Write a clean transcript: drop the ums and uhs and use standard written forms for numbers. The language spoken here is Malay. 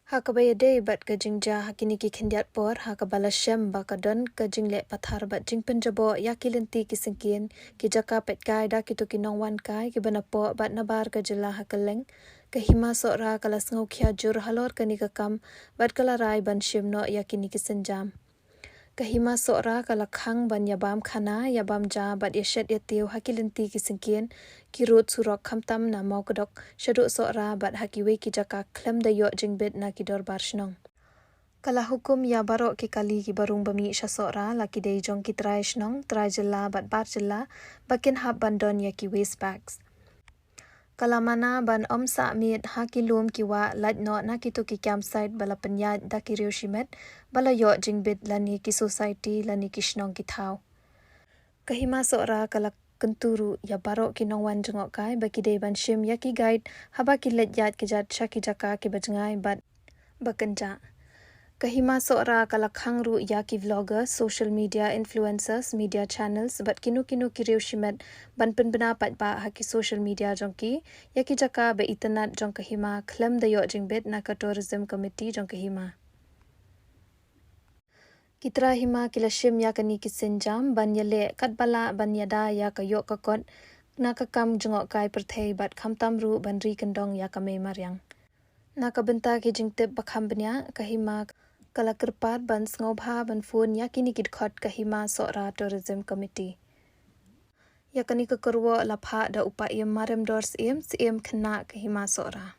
Hakabayade bat ka jingja hakini ki khendiat por hakabala shem bakadon ka jingle pathar bat jingpen jabo yakilenti ki singkien ki jaka petkai da ki to ki nongwan kai ki banapo bat nabar ka jila hakaleng ka hima sohra kala sngokhya jur halor kani ka kam bat kala rai ban shim no yakini ki senjam ka hima sohra kala khang ban yabam khana yabam ja bat yeshet yatiu hakilenti ki singkien ki rut surok khamtam na mokdok shadu sohra bat hakiwe ki jaka klem da yo jingbet na ki dor barshnong kala hukum ya barok ki kali ki barung bami sha sohra laki dei jong ki trai shnong trai jilla bat bar jilla bakin hab bandon ya ki waste bags kala mana ban omsa miet hakilum ki wa lait no na ki to ki campsite bala panya da ki rioshimet bala yo jingbet lani ki society lani ki shnong ki thau kahima sohra kala kenturu ya barok ki nongwan Jngohkai baki dei ban shim ya ki guide haba ki let yat ki jat shaki jaka ki bajngai bat bakanja kahima sohra kala khangru ya ki vlogger social media influencers media channels bat kinu ki rioshimet ban penbena pat ba ha ki social media jongki ya ki jaka be internet jong kahima khlem da yo jingbet na ka tourism committee jong kahima Kitra hima kila shim ya kani kisenjam ban yale katbala ban yada ya kayo kakot nakakam Jngohkai perthei bat khamtamru ban ri kendong ya kame maryang nakabenta ki jingtep bakham benya kahima kala kerpat ban sngovha ban phone ya kini kidkhot kahima sohra tourism committee ya kani ka kurwo lapha da upayam marem dors em khna kahima sohra